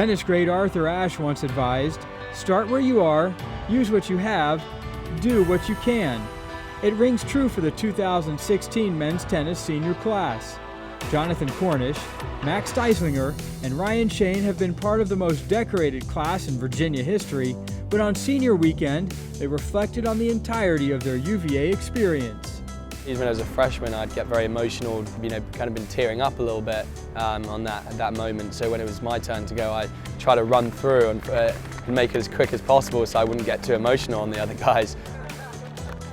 Tennis great Arthur Ashe once advised, "Start where you are, use what you have, do what you can." It rings true for the 2016 men's tennis senior class. Jonathan Cornish, Max Deislinger, and Ryan Shane have been part of the most decorated class in Virginia history, but on senior weekend, they reflected on the entirety of their UVA experience. Even as a freshman, I'd get very emotional, kind of been tearing up a little bit on that moment. So when it was my turn to go, I tried to run through and make it as quick as possible so I wouldn't get too emotional on the other guys.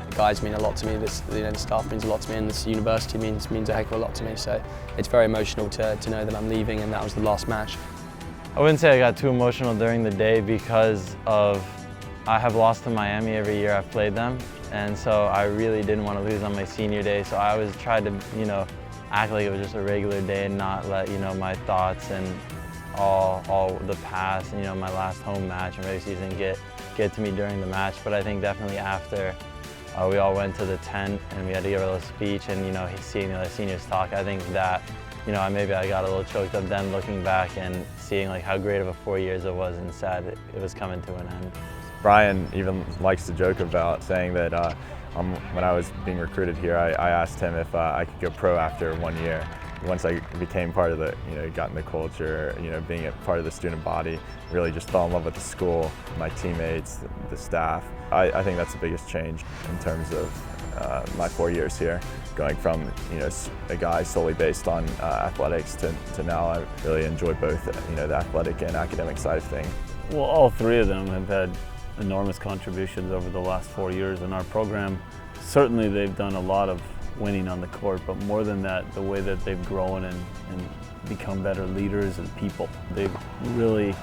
The guys mean a lot to me, the staff means a lot to me, and this university means a heck of a lot to me. So it's very emotional to know that I'm leaving and that was the last match. I wouldn't say I got too emotional during the day because I have lost to Miami every year I've played them. And so I really didn't want to lose on my senior day, so I always tried to, act like it was just a regular day and not let, my thoughts and all the past and, my last home match and regular season get to me during the match. But I think definitely after we all went to the tent and we had to give a little speech and, seeing the other seniors talk, I think that, maybe I got a little choked up then looking back and seeing like how great of a 4 years it was and sad it was coming to an end. Brian even likes to joke about saying that when I was being recruited here, I asked him if I could go pro after 1 year. Once I became part of the, got in the culture, being a part of the student body, really just fell in love with the school, my teammates, the staff. I think that's the biggest change in terms of my 4 years here, going from a guy solely based on athletics to now I really enjoy both the athletic and academic side of things. Well, all three of them have had enormous contributions over the last 4 years in our program. Certainly they've done a lot of winning on the court, but more than that, the way that they've grown and become better leaders and people. They've really,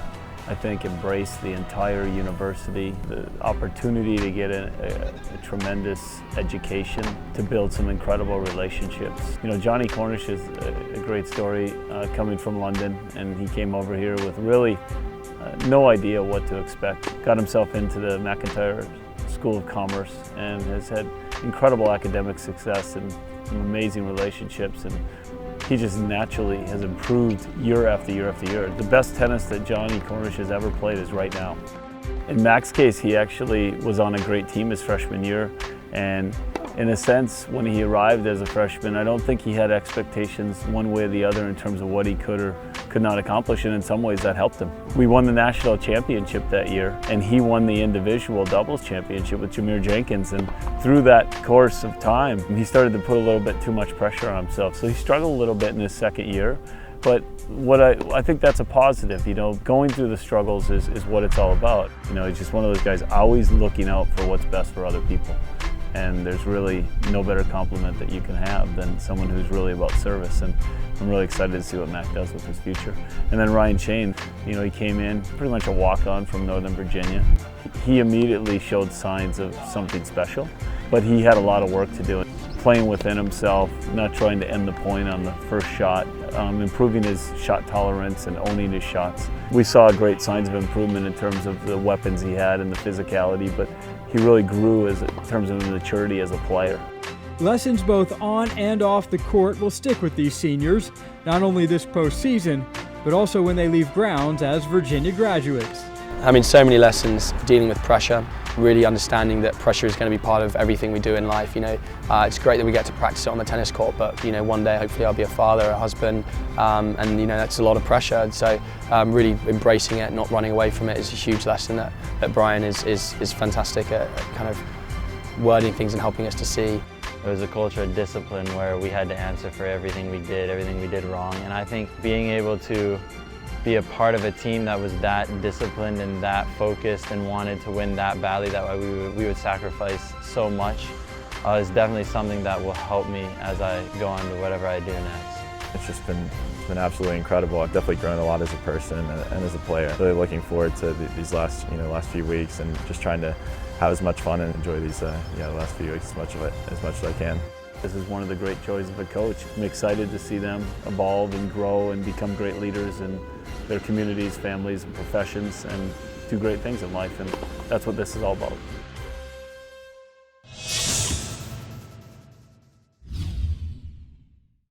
I think, embraced the entire university, the opportunity to get a tremendous education, to build some incredible relationships. Johnny Cornish is a great story coming from London, and he came over here with really no idea what to expect. Got himself into the McIntyre School of Commerce and has had incredible academic success and some amazing relationships, and he just naturally has improved year after year after year. The best tennis that Johnny Cornish has ever played is right now. In Mac's case, he actually was on a great team his freshman year, and in a sense, when he arrived as a freshman, I don't think he had expectations one way or the other in terms of what he could or could not accomplish, and in some ways that helped him. We won the national championship that year, and he won the individual doubles championship with Jameer Jenkins, and through that course of time, he started to put a little bit too much pressure on himself. So he struggled a little bit in his second year, but I think that's a positive. Going through the struggles is what it's all about. He's just one of those guys always looking out for what's best for other people. And there's really no better compliment that you can have than someone who's really about service. And I'm really excited to see what Mac does with his future. And then Ryan Shane, he came in pretty much a walk-on from Northern Virginia. He immediately showed signs of something special, but he had a lot of work to do. Playing within himself, not trying to end the point on the first shot, improving his shot tolerance and owning his shots. We saw great signs of improvement in terms of the weapons he had and the physicality, but he really grew in terms of maturity as a player. Lessons both on and off the court will stick with these seniors, not only this postseason, but also when they leave grounds as Virginia graduates. So many lessons dealing with pressure, really understanding that pressure is going to be part of everything we do in life. It's great that we get to practice it on the tennis court, but one day hopefully I'll be a father, a husband, and that's a lot of pressure. And so really embracing it, not running away from it is a huge lesson that Brian is fantastic at kind of wording things and helping us to see. It was a culture of discipline where we had to answer for everything we did wrong, and I think being able to be a part of a team that was that disciplined and that focused and wanted to win that badly, that we would sacrifice so much, is definitely something that will help me as I go on to whatever I do next. It's just been absolutely incredible. I've definitely grown a lot as a person and as a player. Really looking forward to these last few weeks and just trying to have as much fun and enjoy these last few weeks as much as I can. This is one of the great joys of a coach. I'm excited to see them evolve and grow and become great leaders in their communities, families, and professions, and do great things in life, and that's what this is all about.